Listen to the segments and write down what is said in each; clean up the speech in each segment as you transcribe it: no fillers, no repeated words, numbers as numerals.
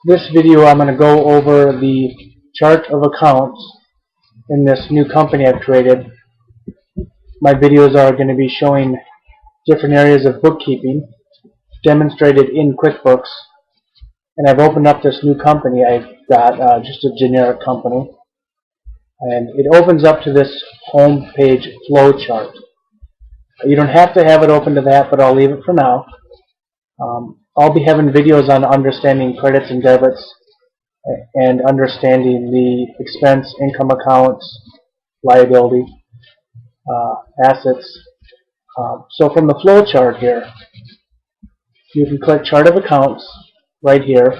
This video I'm going to go over the chart of accounts in this new company I've created. My videos are going to be showing different areas of bookkeeping demonstrated in QuickBooks, and I've opened up this new company I've got, just a generic company, and it opens up to this home page flow chart. You don't have to have it open to that, but I'll leave it for now. I'll be having videos on understanding credits and debits and understanding the expense, income accounts, liability, assets. So from the flow chart here, you can click Chart of Accounts right here.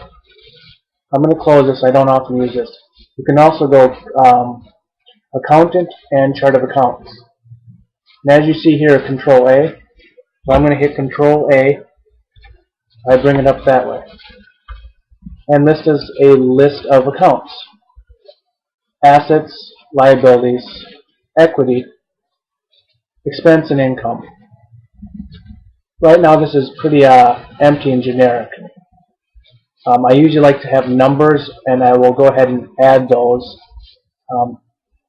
I'm going to close this. I don't often use this. You can also go Accountant and Chart of Accounts. And as you see here, Control A. So I'm going to hit Control A. I bring it up that way. And this is a list of accounts. Assets, liabilities, equity, expense, and income. Right now this is pretty empty and generic. I usually like to have numbers, and I will go ahead and add those.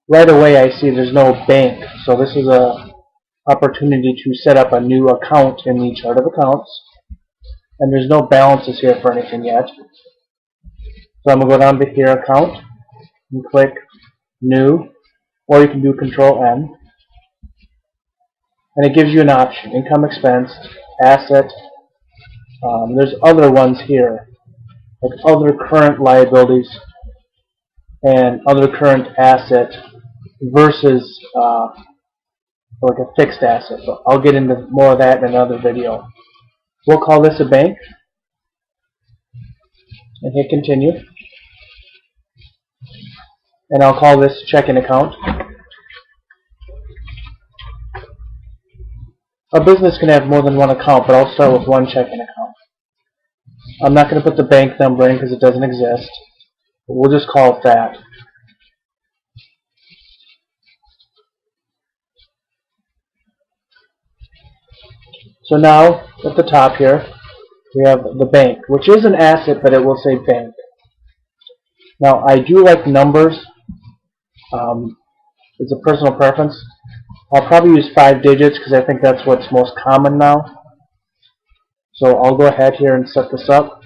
Right away I see there's no bank, so this is an opportunity to set up a new account in the Chart of Accounts. And there's no balances here for anything yet. So I'm going to go down to here, Account, and click New, or you can do Control N. And it gives you an option, Income, Expense, Asset. There's other ones here, like other current liabilities and other current asset versus like a fixed asset. But I'll get into more of that in another video. We'll call this a bank and hit continue. And I'll call this checking account. A business can have more than one account, but I'll start with one checking account. I'm not going to put the bank number in because it doesn't exist. We'll just call it that. So now, at the top here, we have the bank, which is an asset, but it will say bank. Now, I do like numbers. It's a personal preference. I'll probably use 5 digits because I think that's what's most common now. So I'll go ahead here and set this up.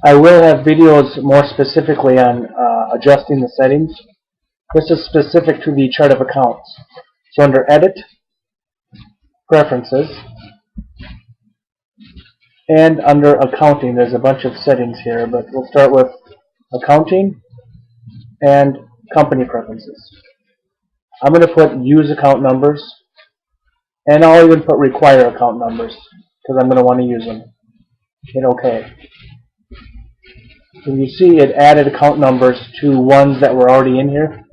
I will have videos more specifically on adjusting the settings. This is specific to the Chart of Accounts. So under Edit, Preferences, and under Accounting, there's a bunch of settings here, but we'll start with Accounting and Company Preferences. I'm going to put Use Account Numbers, and I'll even put Require Account Numbers, because I'm going to want to use them. Hit OK. And you see it added account numbers to ones that were already in here.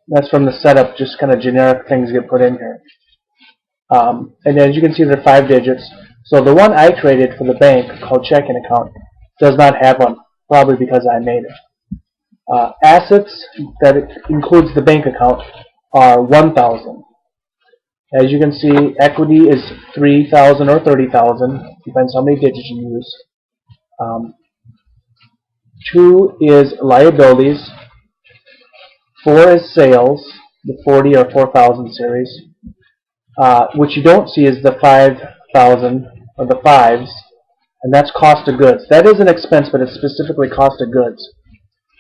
That's from the setup, just kind of generic things get put in here. And as you can see, they're 5 digits. So the one I created for the bank, called checking account, does not have one, probably because I made it. Assets that includes the bank account are 1,000. As you can see, equity is 3,000 or 30,000, depends how many digits you use. 2 is liabilities. 4 is sales, the 40 or 4,000 series. What you don't see is the 5,000 or the 5s, and that's cost of goods. That is an expense, but it's specifically cost of goods.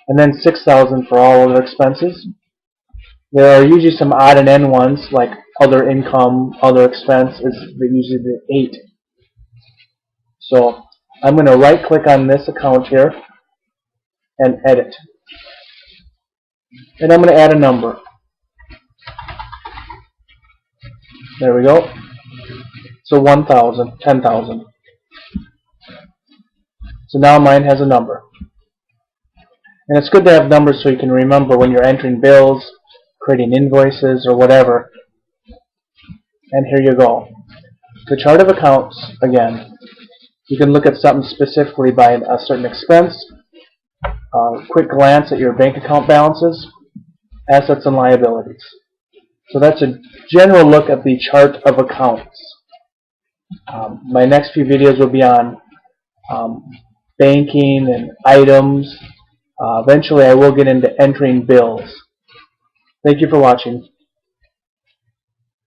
And then 6,000 for all other expenses. There are usually some odd and end ones, like other income, other expense is usually the 8. So I'm going to right click on this account here and edit. And I'm going to add a number. There we go. So 1,000, 10,000. So now mine has a number. And it's good to have numbers so you can remember when you're entering bills, creating invoices, or whatever. And here you go. The Chart of Accounts, again. You can look at something specifically by a certain expense, quick glance at your bank account balances, assets and liabilities. So that's a general look at the Chart of Accounts. My next few videos will be on um, banking and items. Eventually I will get into entering bills. Thank you for watching.